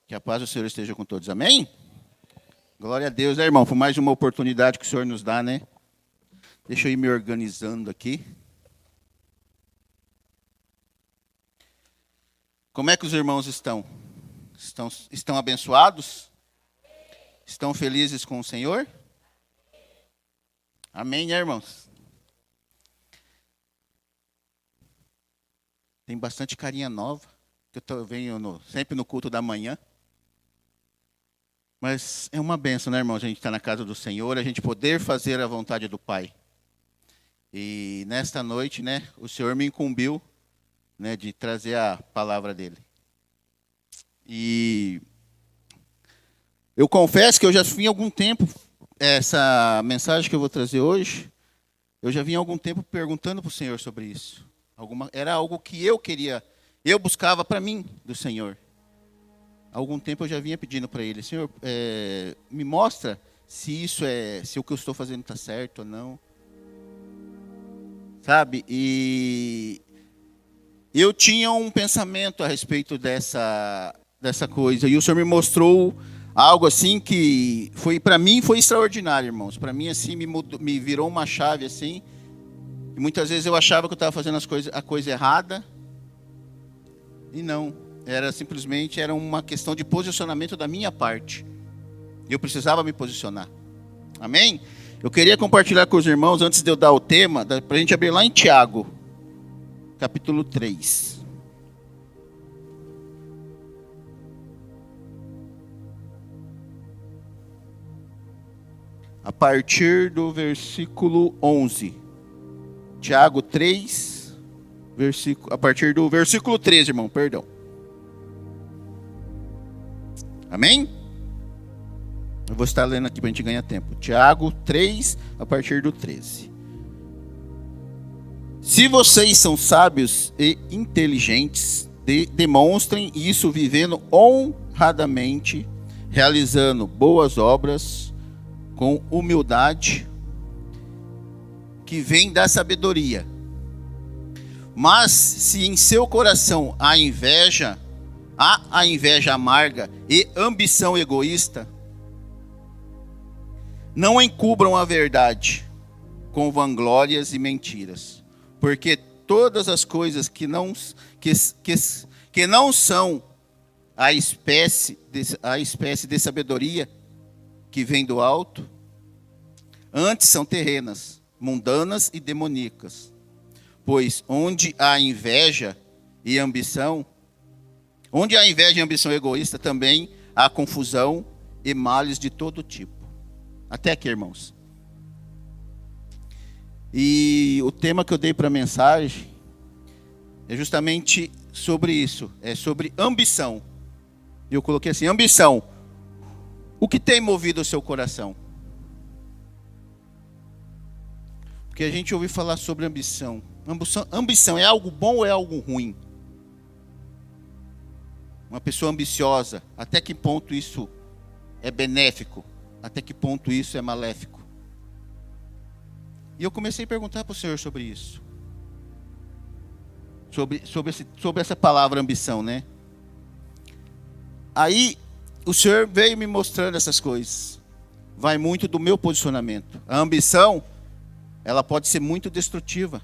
Que a paz do Senhor esteja com todos. Amém? Glória a Deus, né, irmão? Por mais uma oportunidade que o Senhor nos dá, né? Deixa eu ir me organizando aqui. Como é que os irmãos estão? Estão abençoados? Estão felizes com o Senhor? Amém, né, irmãos? Tem bastante carinha nova, que eu venho sempre no culto da manhã. Mas é uma bênção, né, irmão? A gente está na casa do Senhor, a gente poder fazer a vontade do Pai. E nesta noite, né, o Senhor me incumbiu, né, de trazer a palavra dele. E eu confesso que eu já vim há algum tempo, essa mensagem que eu vou trazer hoje, eu já vim há algum tempo perguntando para o Senhor sobre isso. Era algo que eu queria, eu buscava para mim do Senhor. Há algum tempo eu já vinha pedindo para ele, Senhor, me mostra se o que eu estou fazendo está certo ou não. Sabe? E eu tinha um pensamento a respeito dessa coisa. E o Senhor me mostrou algo assim que para mim foi extraordinário, irmãos. Para mim assim me virou uma chave assim. E muitas vezes eu achava que eu estava fazendo a coisa errada. E não. Simplesmente uma questão de posicionamento da minha parte. Eu precisava me posicionar. Amém? Eu queria compartilhar com os irmãos, antes de eu dar o tema, para a gente abrir lá em Tiago, capítulo 3. A partir do versículo 11. Tiago 3, a partir do versículo 13, irmão, perdão. Amém? Eu vou estar lendo aqui para a gente ganhar tempo. Tiago 3, a partir do 13. Se vocês são sábios e inteligentes, demonstrem isso vivendo honradamente, realizando boas obras, com humildade, que vem da sabedoria. Mas se em seu coração há a inveja amarga e ambição egoísta, não encubram a verdade com vanglórias e mentiras, porque todas as coisas que não são a espécie de sabedoria que vem do alto, antes são terrenas, mundanas e demoníacas. Pois onde há inveja e ambição egoísta, também há confusão e males de todo tipo. Até aqui, irmãos. E o tema que eu dei para a mensagem é justamente sobre isso. É sobre ambição. Eu coloquei assim, ambição. O que tem movido o seu coração? Porque a gente ouviu falar sobre ambição. Ambição é algo bom ou é algo ruim? Uma pessoa ambiciosa, até que ponto isso é benéfico? Até que ponto isso é maléfico? E eu comecei a perguntar para o Senhor sobre isso. Sobre essa palavra ambição, né? Aí o Senhor veio me mostrando essas coisas. Vai muito do meu posicionamento. A ambição, ela pode ser muito destrutiva.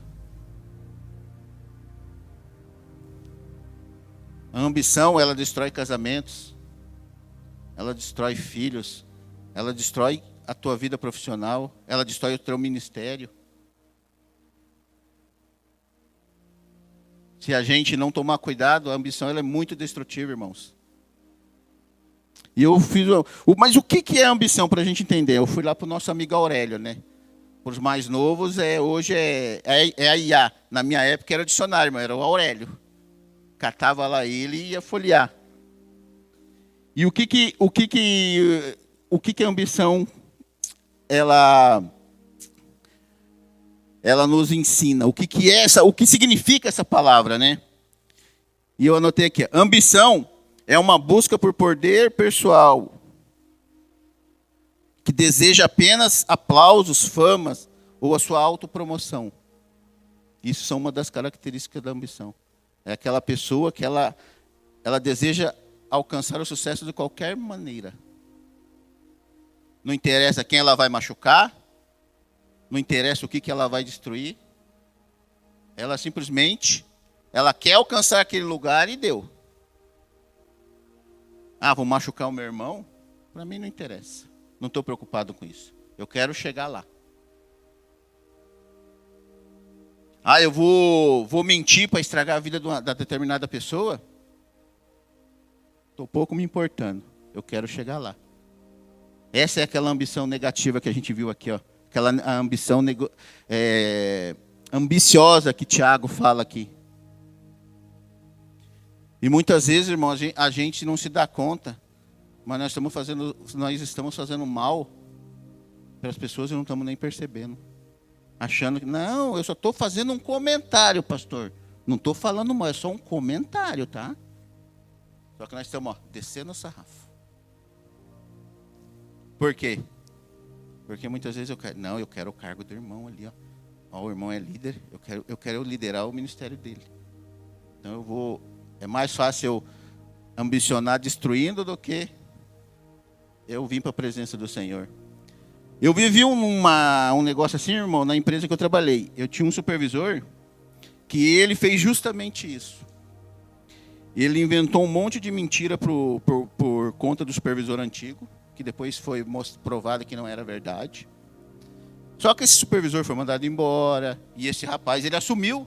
A ambição, ela destrói casamentos. Ela destrói filhos. Ela destrói a tua vida profissional. Ela destrói o teu ministério. Se a gente não tomar cuidado, a ambição ela é muito destrutiva, irmãos. E eu fiz... Mas o que é ambição para a gente entender? Eu fui lá para o nosso amigo Aurélio, né? Para os mais novos, hoje é a IA. Na minha época era o dicionário, mas era o Aurélio. Catava lá ele e ia folhear. E o que a ambição ela nos ensina? O que significa essa palavra, né? E eu anotei aqui, ambição é uma busca por poder pessoal, que deseja apenas aplausos, famas ou a sua autopromoção. Isso são uma das características da ambição. É aquela pessoa que ela deseja alcançar o sucesso de qualquer maneira. Não interessa quem ela vai machucar, não interessa o que ela vai destruir. Ela simplesmente, ela quer alcançar aquele lugar e deu. Ah, vou machucar o meu irmão? Para mim não interessa. Não estou preocupado com isso. Eu quero chegar lá. Ah, eu vou mentir para estragar a vida da determinada pessoa? Estou pouco me importando. Eu quero chegar lá. Essa é aquela ambição negativa que a gente viu aqui, ó. Aquela ambição ambiciosa que Tiago fala aqui. E muitas vezes, irmão, a gente não se dá conta, mas nós estamos fazendo mal para as pessoas e não estamos nem percebendo. Achando que, não, eu só estou fazendo um comentário, pastor. Não estou falando mal, é só um comentário, tá? Só que nós estamos, descendo o sarrafo. Por quê? Porque muitas vezes eu quero o cargo do irmão ali, ó. Ó, o irmão é líder, eu quero liderar o ministério dele. Então é mais fácil eu ambicionar destruindo do que eu vim para a presença do Senhor. Eu vivi um negócio assim, irmão, na empresa que eu trabalhei. Eu tinha um supervisor que ele fez justamente isso. Ele inventou um monte de mentira por conta do supervisor antigo, que depois foi provado que não era verdade. Só que esse supervisor foi mandado embora, e esse rapaz, ele assumiu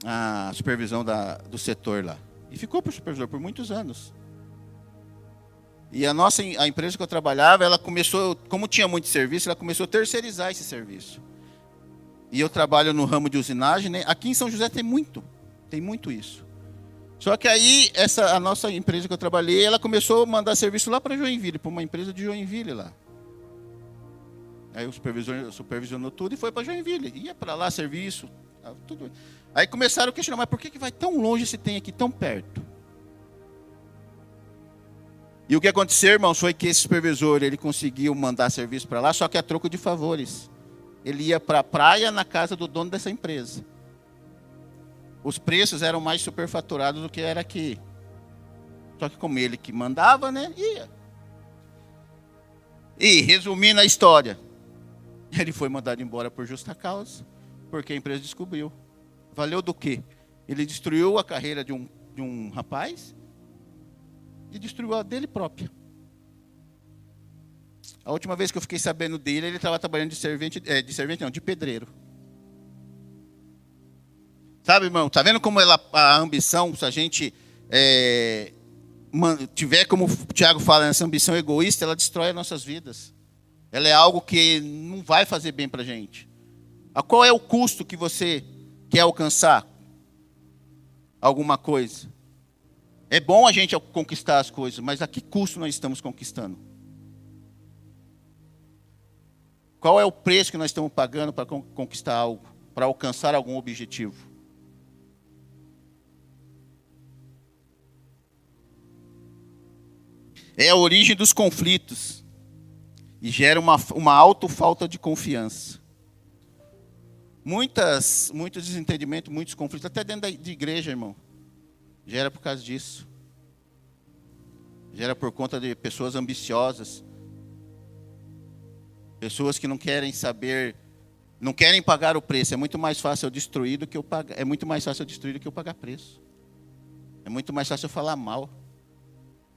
a supervisão do setor lá. E ficou por supervisor por muitos anos. E a empresa que eu trabalhava, ela começou, como tinha muito serviço, ela começou a terceirizar esse serviço. E eu trabalho no ramo de usinagem, né? Aqui em São José tem muito isso. Só que aí, a nossa empresa que eu trabalhei, ela começou a mandar serviço lá para Joinville, para uma empresa de Joinville lá. Aí o supervisor supervisionou tudo e foi para Joinville. Ia para lá, serviço, tudo. Aí começaram a questionar, mas por que vai tão longe se tem aqui tão perto? E o que aconteceu, irmãos, foi que esse supervisor, ele conseguiu mandar serviço para lá, só que a troco de favores. Ele ia para a praia na casa do dono dessa empresa. Os preços eram mais superfaturados do que era aqui. Só que como ele que mandava, né, ia. E, resumindo a história, ele foi mandado embora por justa causa, porque a empresa descobriu. Valeu do quê? Ele destruiu a carreira de um rapaz e destruiu a dele própria. A última vez que eu fiquei sabendo dele, ele estava trabalhando de pedreiro. Sabe, irmão, tá vendo como a ambição, se a gente tiver, como o Tiago fala, essa ambição egoísta, ela destrói as nossas vidas. Ela é algo que não vai fazer bem para a gente. Qual é o custo que você quer alcançar? Alguma coisa. É bom a gente conquistar as coisas, mas a que custo nós estamos conquistando? Qual é o preço que nós estamos pagando para conquistar algo, para alcançar algum objetivo? É a origem dos conflitos e gera uma alta falta de confiança. Muitos desentendimentos, muitos conflitos, até dentro de igreja, irmão, gera por causa disso. Gera por conta de pessoas ambiciosas, pessoas que não querem saber, não querem pagar o preço. É muito mais fácil eu destruir do que eu pagar. É muito mais fácil eu destruir do que eu pagar preço. É muito mais fácil eu falar mal.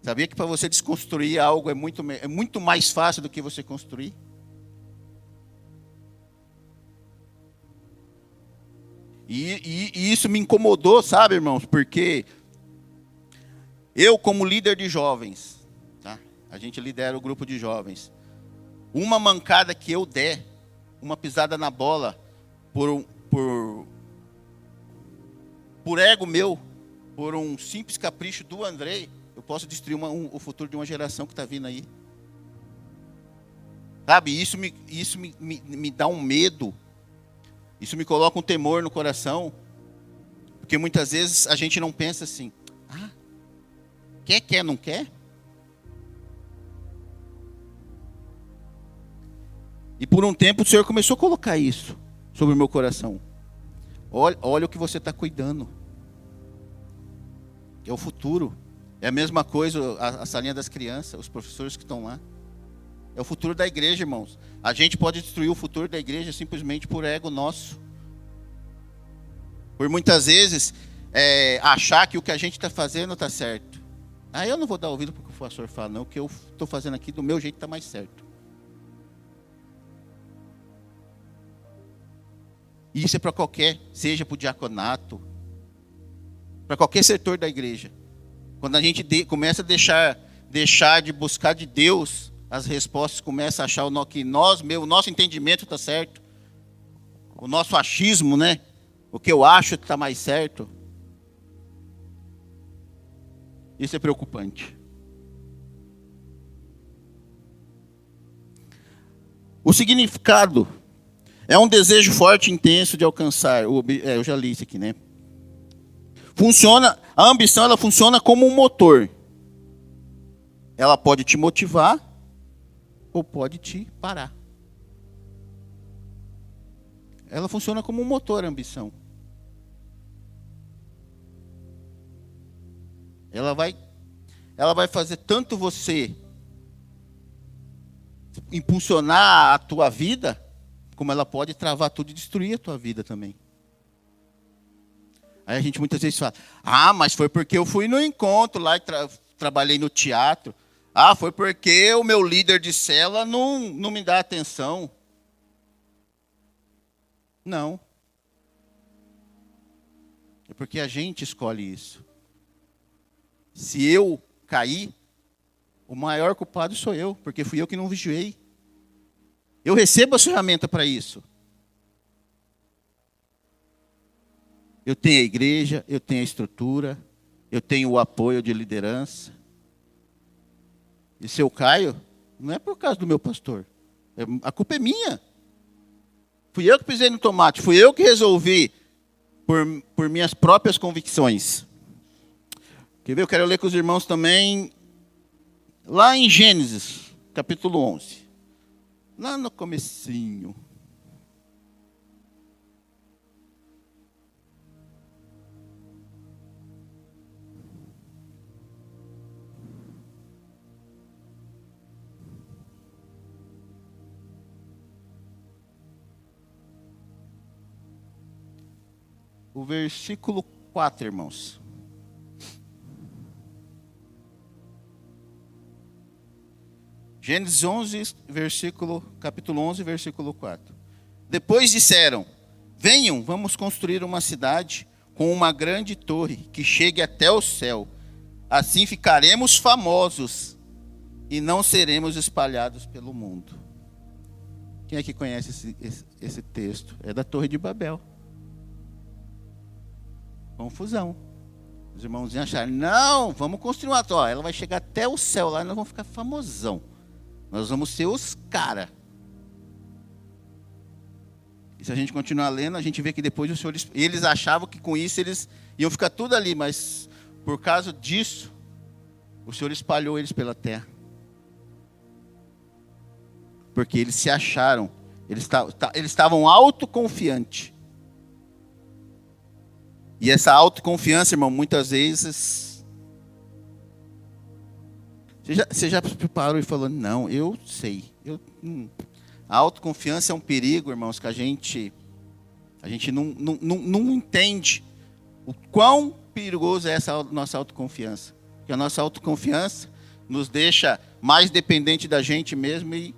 Sabia que para você desconstruir algo é muito mais fácil do que você construir? E isso me incomodou, sabe, irmãos? Porque eu, como líder de jovens, tá? A gente lidera o grupo de jovens. Uma mancada que eu der, uma pisada na bola, por ego meu, por um simples capricho do Andrei, eu posso destruir o futuro de uma geração que está vindo aí. Sabe, isso me dá um medo. Isso me coloca um temor no coração. Porque muitas vezes a gente não pensa assim, quer, não quer? E por um tempo o Senhor começou a colocar isso sobre o meu coração. Olha o que você está cuidando. É o futuro. É a mesma coisa a salinha das crianças, os professores que estão lá. É o futuro da igreja, irmãos. A gente pode destruir o futuro da igreja simplesmente por ego nosso. Por muitas vezes achar que o que a gente está fazendo está certo. Eu não vou dar ouvido porque o pastor fala, não. O que eu estou fazendo aqui do meu jeito está mais certo. E isso é para qualquer, seja para o diaconato, para qualquer setor da igreja. Quando a gente começa a deixar de buscar de Deus as respostas, começa a achar que o nosso entendimento está certo, o nosso achismo, né? O que eu acho que está mais certo. Isso é preocupante. O significado é um desejo forte e intenso de alcançar. Eu já li isso aqui, né? A ambição ela funciona como um motor. Ela pode te motivar ou pode te parar. Ela funciona como um motor, a ambição. Ela vai fazer tanto você impulsionar a tua vida, como ela pode travar tudo e destruir a tua vida também. Aí a gente muitas vezes fala, mas foi porque eu fui no encontro lá e trabalhei no teatro. Foi porque o meu líder de cela não me dá atenção. Não. É porque a gente escolhe isso. Se eu cair, o maior culpado sou eu, porque fui eu que não vigiei. Eu recebo a ferramenta para isso. Eu tenho a igreja, eu tenho a estrutura, eu tenho o apoio de liderança. E se eu caio, não é por causa do meu pastor. A culpa é minha. Fui eu que pisei no tomate, fui eu que resolvi por minhas próprias convicções. Quer ver? Eu quero ler com os irmãos também, lá em Gênesis, capítulo 11. Lá no comecinho. O versículo 4, irmãos. Gênesis 11, capítulo 11, versículo 4. Depois disseram, venham, vamos construir uma cidade com uma grande torre que chegue até o céu. Assim ficaremos famosos e não seremos espalhados pelo mundo. Quem é que conhece esse texto? É da Torre de Babel. Confusão. Os irmãozinhos acharam, não, vamos construir uma torre. Ela vai chegar até o céu lá e nós vamos ficar famosão. Nós vamos ser os caras. E se a gente continuar lendo, a gente vê que depois os senhores, eles achavam que com isso eles iam ficar tudo ali, mas por causa disso, o Senhor espalhou eles pela terra. Porque eles se acharam, eles estavam autoconfiantes. E essa autoconfiança, irmão, muitas vezes... Você já se preparou e falou, não, eu sei. A autoconfiança é um perigo, irmãos, que a gente não entende o quão perigoso é essa nossa autoconfiança. Porque a nossa autoconfiança nos deixa mais dependente da gente mesmo e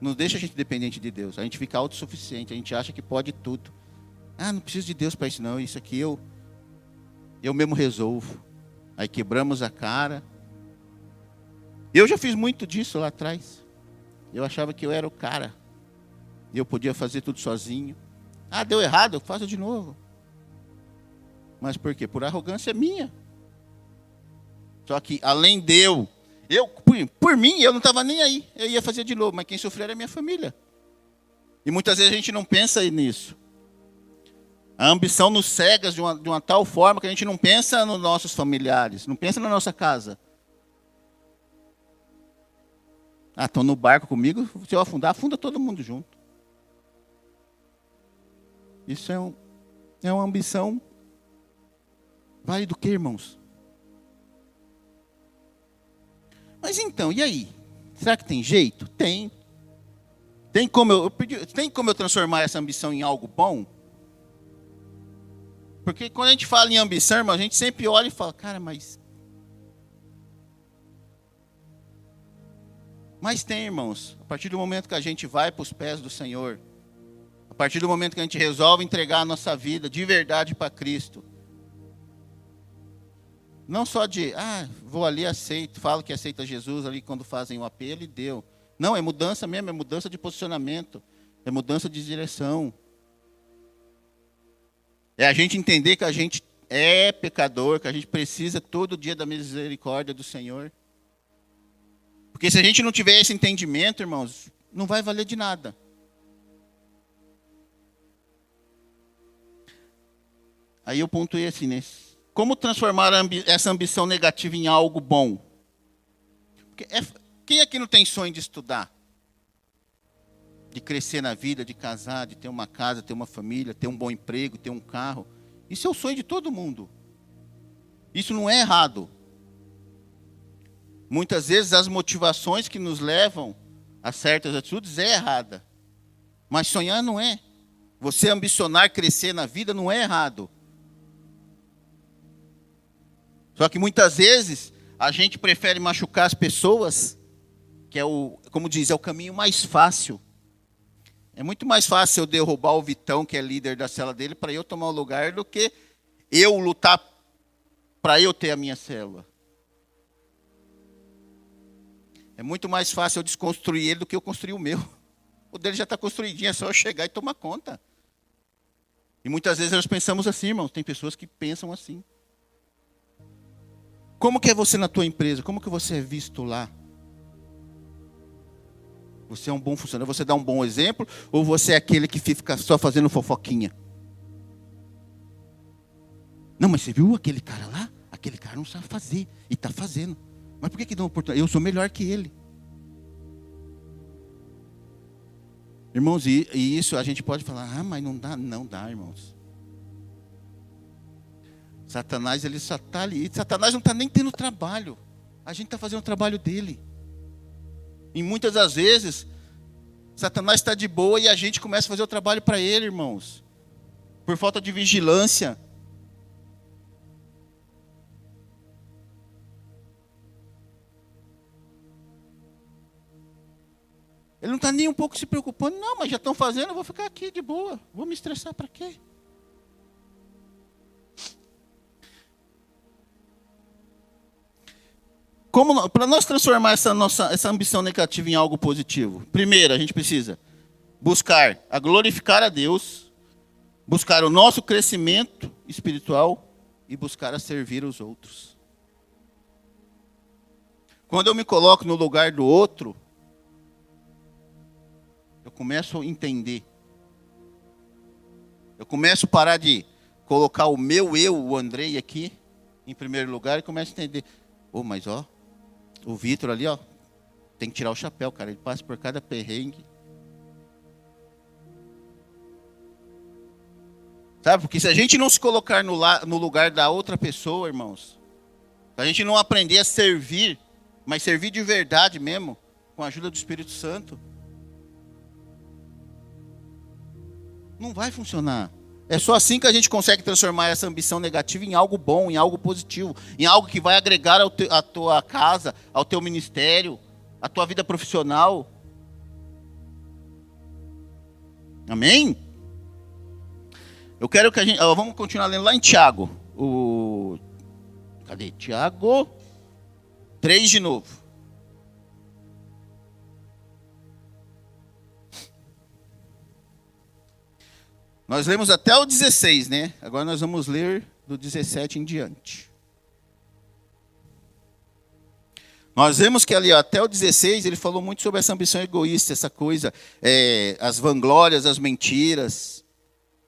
não deixa a gente dependente de Deus. A gente fica autossuficiente, a gente acha que pode tudo. Não preciso de Deus para isso não, isso aqui eu mesmo resolvo. Aí quebramos a cara. Eu já fiz muito disso lá atrás. Eu achava que eu era o cara. E eu podia fazer tudo sozinho. Deu errado, eu faço de novo. Mas por quê? Por arrogância minha. Só que além de eu por mim, eu não estava nem aí. Eu ia fazer de novo, mas quem sofreu era a minha família. E muitas vezes a gente não pensa nisso. A ambição nos cega de uma tal forma que a gente não pensa nos nossos familiares, não pensa na nossa casa. Estão no barco comigo, se eu afundar, afunda todo mundo junto. Isso é uma ambição. Vale do que, irmãos? Mas então, e aí? Será que tem jeito? Tem. Tem como eu transformar essa ambição em algo bom? Porque quando a gente fala em ambição, irmão, a gente sempre olha e fala, cara, Mas tem, irmãos, a partir do momento que a gente vai para os pés do Senhor, a partir do momento que a gente resolve entregar a nossa vida de verdade para Cristo, não só vou ali, aceito, falo que aceita Jesus ali quando fazem o apelo e deu. Não, é mudança mesmo, é mudança de posicionamento, é mudança de direção. É a gente entender que a gente é pecador, que a gente precisa todo dia da misericórdia do Senhor. Porque se a gente não tiver esse entendimento, irmãos, não vai valer de nada. Aí eu pontuei assim, né? Como transformar essa ambição negativa em algo bom? Porque quem aqui não tem sonho de estudar? De crescer na vida, de casar, de ter uma casa, ter uma família, ter um bom emprego, ter um carro. Isso é o sonho de todo mundo. Isso não é errado. Muitas vezes as motivações que nos levam a certas atitudes é errada. Mas sonhar não é. Você ambicionar crescer na vida não é errado. Só que muitas vezes a gente prefere machucar as pessoas, que é como diz, é o caminho mais fácil. É muito mais fácil eu derrubar o Vitão, que é líder da célula dele, para eu tomar o lugar, do que eu lutar para eu ter a minha célula. É muito mais fácil eu desconstruir ele do que eu construir o meu. O dele já está construidinho, é só eu chegar e tomar conta. E muitas vezes nós pensamos assim, irmãos, tem pessoas que pensam assim. Como que é você na tua empresa? Como que você é visto lá? Você é um bom funcionário? Você dá um bom exemplo? Ou você é aquele que fica só fazendo fofoquinha? Não, mas você viu aquele cara lá? Aquele cara não sabe fazer. E está fazendo. Mas por que dá uma oportunidade? Eu sou melhor que ele. Irmãos, e isso a gente pode falar, mas não dá. Não dá, irmãos. Satanás, ele só está ali. Satanás não está nem tendo trabalho. A gente está fazendo o trabalho dele. E muitas das vezes, Satanás está de boa e a gente começa a fazer o trabalho para ele, irmãos. Por falta de vigilância. Ele não está nem um pouco se preocupando. Não, mas já estão fazendo, eu vou ficar aqui de boa. Vou me estressar para quê? Para nós transformar essa ambição negativa em algo positivo? Primeiro, a gente precisa buscar a glorificar a Deus, buscar o nosso crescimento espiritual e buscar a servir os outros. Quando eu me coloco no lugar do outro, eu começo a entender. Eu começo a parar de colocar o meu eu, o Andrei aqui, em primeiro lugar, e começo a entender. Mas o Vitor ali, tem que tirar o chapéu, cara. Ele passa por cada perrengue. Sabe? Porque se a gente não se colocar no lugar da outra pessoa, irmãos, se a gente não aprender a servir, mas servir de verdade mesmo, com a ajuda do Espírito Santo, não vai funcionar. É só assim que a gente consegue transformar essa ambição negativa em algo bom, em algo positivo, em algo que vai agregar à tua casa, ao teu ministério, à tua vida profissional. Amém? Eu quero que a gente... vamos continuar lendo lá em Tiago. Cadê? Tiago 3 de novo. Nós lemos até o 16, né? Agora nós vamos ler do 17 em diante. Nós vemos que ali até o 16 ele falou muito sobre essa ambição egoísta, essa coisa, as vanglórias, as mentiras,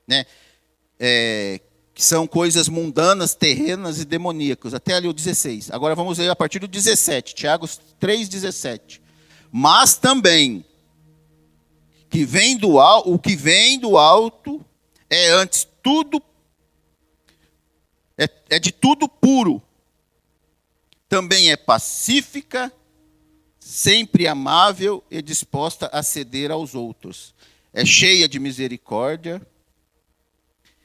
né? Que são coisas mundanas, terrenas e demoníacas. Até ali o 16. Agora vamos ler a partir do 17. Tiago 3,17. Mas também o que vem do alto é antes tudo, é de tudo puro. Também é pacífica, sempre amável e disposta a ceder aos outros. É cheia de misericórdia,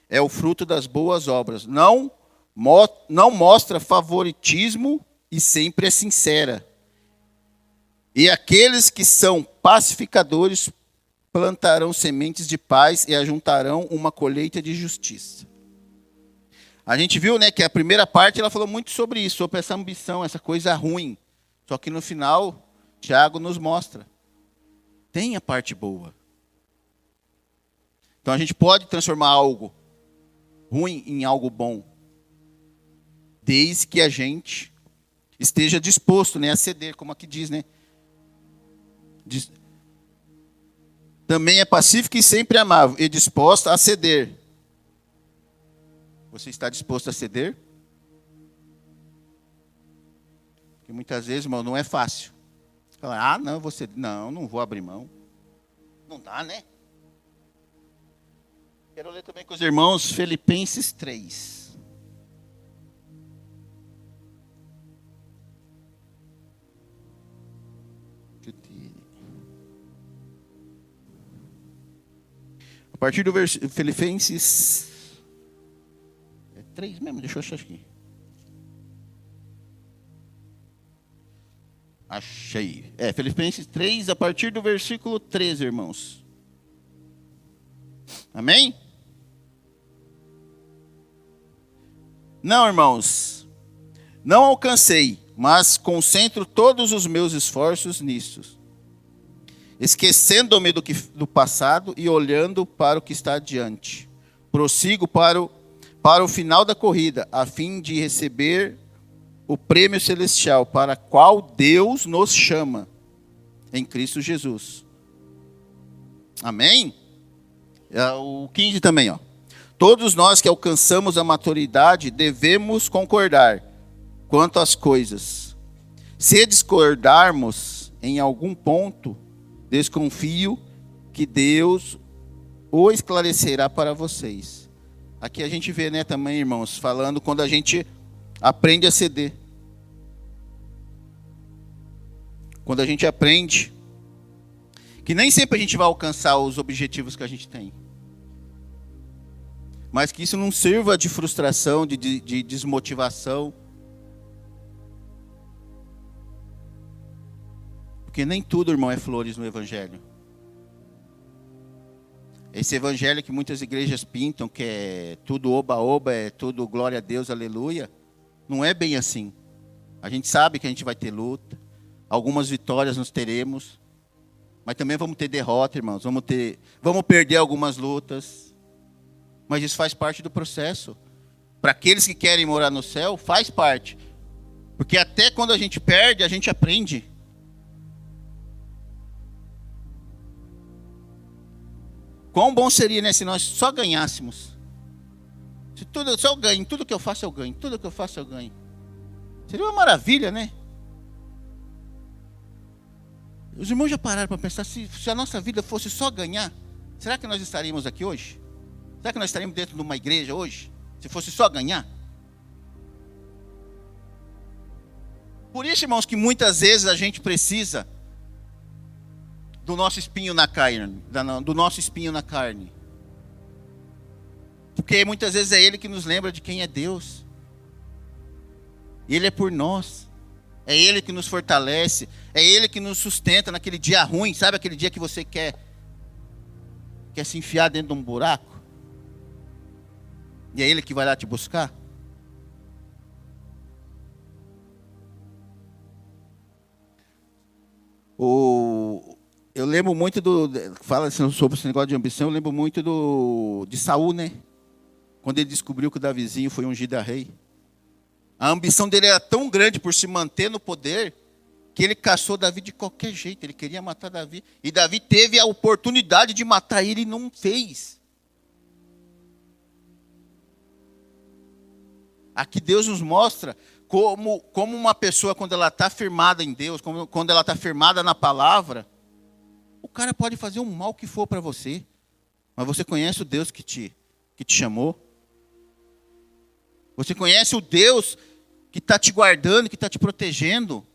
é o fruto das boas obras. Não mostra favoritismo e sempre é sincera. E aqueles que são pacificadores plantarão sementes de paz e ajuntarão uma colheita de justiça. A gente viu, né, que a primeira parte ela falou muito sobre isso, sobre essa ambição, essa coisa ruim. Só que no final, Tiago nos mostra. Tem a parte boa. Então a gente pode transformar algo ruim em algo bom. Desde que a gente esteja disposto, né, a ceder, como aqui diz, né? Também é pacífica e sempre amável, e disposta a ceder. Você está disposto a ceder? Porque muitas vezes, irmão, não é fácil. Fala, não, não vou abrir mão. Não dá, né? Quero ler também com os irmãos Filipenses 3. A partir do versículo Filipenses 3 mesmo, deixa eu achar aqui. Achei. Filipenses 3, a partir do versículo 13, irmãos. Amém? Não, irmãos, não alcancei, mas concentro todos os meus esforços nisso, esquecendo-me do passado e olhando para o que está adiante. Prossigo para o final da corrida, a fim de receber o prêmio celestial, para qual Deus nos chama, em Cristo Jesus. Amém? O 15 também, ó. Todos nós que alcançamos a maturidade devemos concordar quanto às coisas. Se discordarmos em algum ponto, desconfio que Deus o esclarecerá para vocês. Aqui a gente vê, né, também, irmãos, falando quando a gente aprende a ceder. Quando a gente aprende que nem sempre a gente vai alcançar os objetivos que a gente tem. Mas que isso não sirva de frustração, de desmotivação. Porque nem tudo, irmão, é flores no Evangelho. Esse Evangelho que muitas igrejas pintam, que é tudo oba-oba, é tudo glória a Deus, aleluia, não é bem assim. A gente sabe que a gente vai ter luta, algumas vitórias nós teremos, mas também vamos ter derrota, irmãos, vamos perder algumas lutas. Mas isso faz parte do processo. Para aqueles que querem morar no céu, faz parte. Porque até quando a gente perde, a gente aprende. Quão bom seria, né, se nós só ganhássemos. Se eu ganho, tudo que eu faço eu ganho. Tudo que eu faço eu ganho. Seria uma maravilha, né? Os irmãos já pararam para pensar, se a nossa vida fosse só ganhar, será que nós estaríamos aqui hoje? Será que nós estaríamos dentro de uma igreja hoje? Se fosse só ganhar? Por isso, irmãos, que muitas vezes a gente precisa do nosso espinho na carne. Do nosso espinho na carne. Porque muitas vezes é Ele que nos lembra de quem é Deus. Ele é por nós. É Ele que nos fortalece. É Ele que nos sustenta naquele dia ruim. Sabe aquele dia que você quer se enfiar dentro de um buraco? E é Ele que vai lá te buscar? Eu lembro muito fala sobre esse negócio de ambição, eu lembro muito de Saul, né? Quando ele descobriu que o Davizinho foi ungido a rei. A ambição dele era tão grande por se manter no poder, que ele caçou Davi de qualquer jeito, ele queria matar Davi. E Davi teve a oportunidade de matar ele e não fez. Aqui Deus nos mostra como uma pessoa, quando ela está firmada em Deus, quando ela está firmada na palavra, o cara pode fazer o mal que for para você, mas você conhece o Deus que te chamou. Você conhece o Deus que está te guardando, que está te protegendo.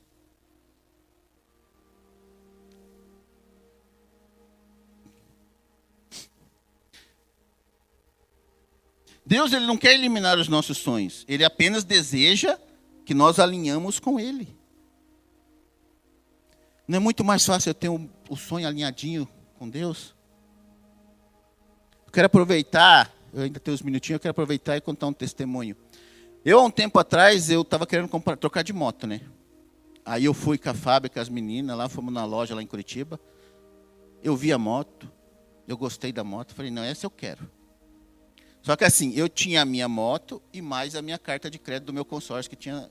Deus, ele não quer eliminar os nossos sonhos. Ele apenas deseja que nós alinhamos com ele. Não é muito mais fácil eu ter o sonho alinhadinho com Deus? Eu quero aproveitar, eu ainda tenho uns minutinhos, eu quero aproveitar e contar um testemunho. Eu, há um tempo atrás, eu estava querendo trocar de moto, né? Aí eu fui com a Fábio, com as meninas, lá fomos na loja lá em Curitiba. Eu vi a moto, eu gostei da moto, falei, não, essa eu quero. Só que assim, eu tinha a minha moto e mais a minha carta de crédito do meu consórcio que tinha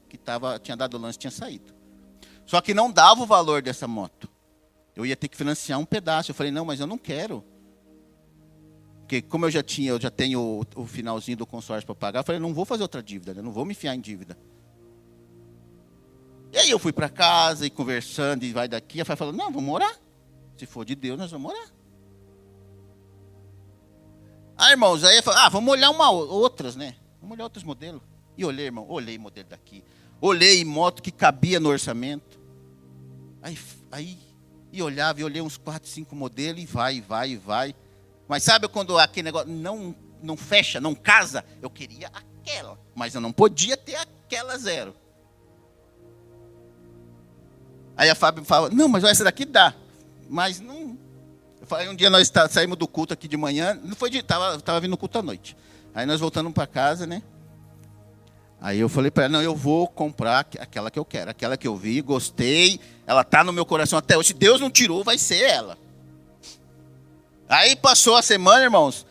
dado lance, tinha saído. Só que não dava o valor dessa moto. Eu ia ter que financiar um pedaço. Eu falei, não, mas eu não quero. Porque como eu já tenho o finalzinho do consórcio para pagar, eu falei, não vou fazer outra dívida, né? Não vou me enfiar em dívida. E aí eu fui para casa e conversando e vai daqui, a Fábio falou, não, vamos orar. Se for de Deus, nós vamos orar. Ah, irmãos, aí eu falei, vamos olhar outras, né? Vamos olhar outros modelos. E olhei, irmão, olhei modelo daqui. Olhei moto que cabia no orçamento. E olhei uns 4, 5 modelos e vai. Mas sabe quando aquele negócio não fecha, não casa? Eu queria aquela, mas eu não podia ter aquela zero. Aí a Fábio fala, não, mas essa daqui dá. Mas não. Eu falei, um dia nós saímos do culto aqui de manhã, tava vindo o culto à noite. Aí nós voltamos para casa, né? Aí eu falei para ela, não, eu vou comprar aquela que eu quero, aquela que eu vi, gostei, ela está no meu coração até hoje. Se Deus não tirou, vai ser ela. Aí passou a semana, irmãos.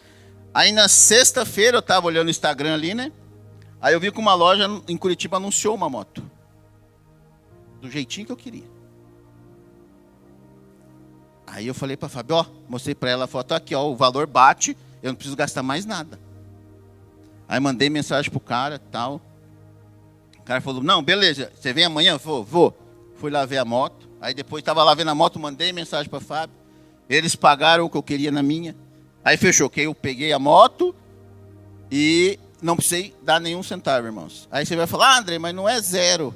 Aí na sexta-feira eu estava olhando o Instagram ali, né? Aí eu vi que uma loja em Curitiba anunciou uma moto. Do jeitinho que eu queria. Aí eu falei para a Fábio, mostrei para ela a foto aqui, o valor bate, eu não preciso gastar mais nada. Aí mandei mensagem pro cara, tal. O cara falou, não, beleza, você vem amanhã? Eu falei, vou. Fui lá ver a moto. Aí depois estava lá vendo a moto, mandei mensagem para a Fábio. Eles pagaram o que eu queria na minha. Aí fechou, que eu peguei a moto e não precisei dar nenhum centavo, irmãos. Aí você vai falar, André, mas não é zero.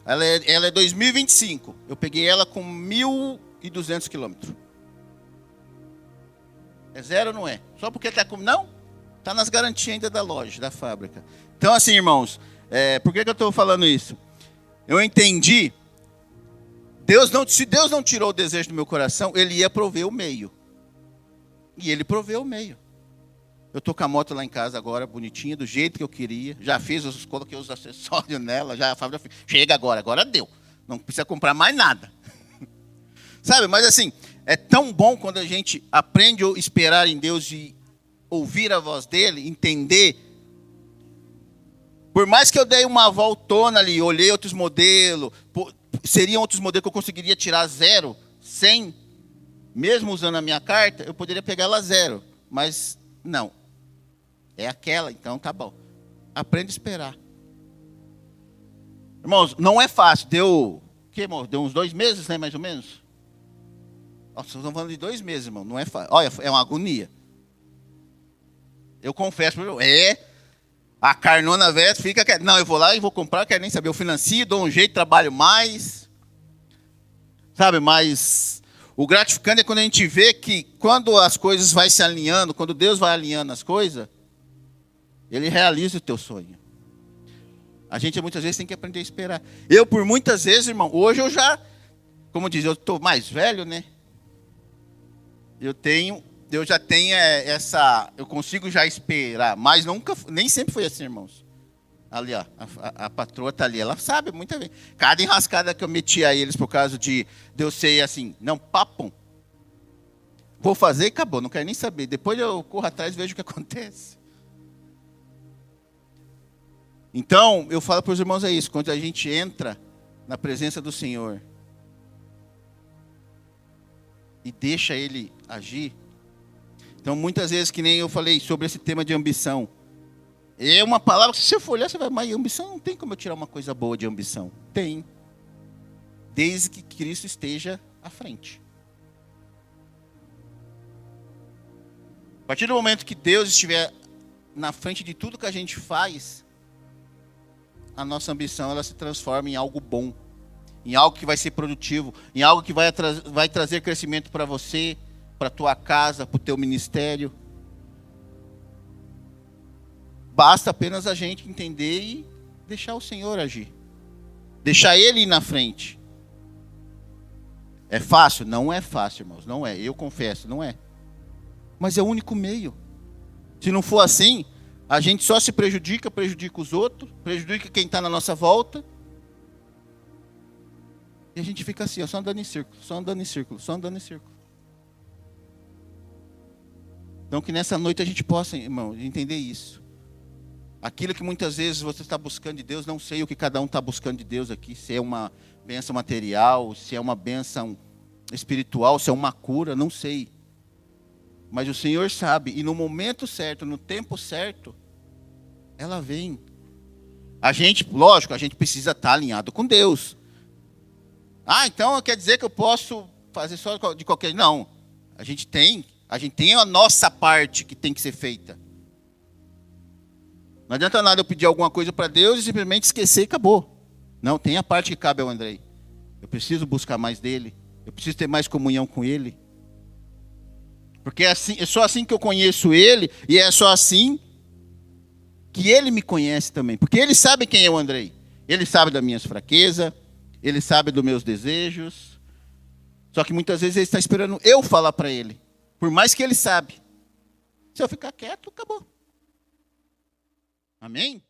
Ela é 2025. Eu peguei ela com 1.200 quilômetros. É zero ou não é? Só porque está com... Não, está nas garantias ainda da loja, da fábrica. Então assim, irmãos, por que eu estou falando isso? Eu entendi, se Deus não tirou o desejo do meu coração, Ele ia prover o meio. E Ele proveu o meio. Eu estou com a moto lá em casa agora, bonitinha, do jeito que eu queria. Já coloquei os acessórios nela, já a fábrica chega agora deu. Não precisa comprar mais nada. Sabe, mas assim, é tão bom quando a gente aprende a esperar em Deus e ouvir a voz dEle, entender. Por mais que eu dei uma voltona ali, olhei outros modelos, seriam outros modelos que eu conseguiria tirar 0, 100, mesmo usando a minha carta, eu poderia pegar ela 0, mas não. É aquela, então tá bom. Aprende a esperar. Irmãos, não é fácil. Deu uns 2 meses, né, mais ou menos? Nossa, vocês estão falando de 2 meses, irmão. Não é fácil. Olha, é uma agonia. Eu confesso, a carnona velha fica... Não, eu vou lá e vou comprar, quero nem saber. Eu financio, dou um jeito, trabalho mais. Sabe, mas... O gratificante é quando a gente vê que quando as coisas vão se alinhando, quando Deus vai alinhando as coisas, Ele realiza o teu sonho. A gente muitas vezes tem que aprender a esperar. Eu, por muitas vezes, irmão, hoje eu já... Como diz, eu estou mais velho, né? Eu já tenho eu consigo já esperar, mas nem sempre foi assim, irmãos. Ali, ó, a patroa está ali, ela sabe muito bem. Cada enrascada que eu meti a eles por causa de eu ser assim, não, papum. Vou fazer e acabou, não quero nem saber. Depois eu corro atrás e vejo o que acontece. Então, eu falo para os irmãos isso, quando a gente entra na presença do Senhor e deixa Ele agir. Então, muitas vezes, que nem eu falei sobre esse tema de ambição, é uma palavra que se você for olhar, você vai, mas ambição não tem como eu tirar uma coisa boa de ambição. Tem. Desde que Cristo esteja à frente. A partir do momento que Deus estiver na frente de tudo que a gente faz, a nossa ambição ela se transforma em algo bom, em algo que vai ser produtivo, em algo que vai trazer crescimento para você, para a tua casa, para o teu ministério. Basta apenas a gente entender e deixar o Senhor agir. Deixar Ele ir na frente. É fácil? Não é fácil, irmãos. Não é. Eu confesso, não é. Mas é o único meio. Se não for assim, a gente só se prejudica, prejudica os outros, prejudica quem está na nossa volta. E a gente fica assim, ó, só andando em círculo, só andando em círculo, só andando em círculo. Então que nessa noite a gente possa, irmão, entender isso. Aquilo que muitas vezes você está buscando de Deus, não sei o que cada um está buscando de Deus aqui, se é uma bênção material, se é uma bênção espiritual, se é uma cura, não sei. Mas o Senhor sabe, e no momento certo, no tempo certo, ela vem. A gente, lógico, a gente precisa estar alinhado com Deus. Ah, então quer dizer que eu posso fazer só de qualquer... Não, a gente tem a nossa parte que tem que ser feita. Não adianta nada eu pedir alguma coisa para Deus e simplesmente esquecer e acabou. Não, tem a parte que cabe ao Andrei. Eu preciso buscar mais dele. Eu preciso ter mais comunhão com ele. Porque é só assim que eu conheço ele. E é só assim que ele me conhece também. Porque ele sabe quem é o Andrei. Ele sabe das minhas fraquezas. Ele sabe dos meus desejos. Só que muitas vezes ele está esperando eu falar para ele. Por mais que ele sabe. Se eu ficar quieto, acabou. Amém?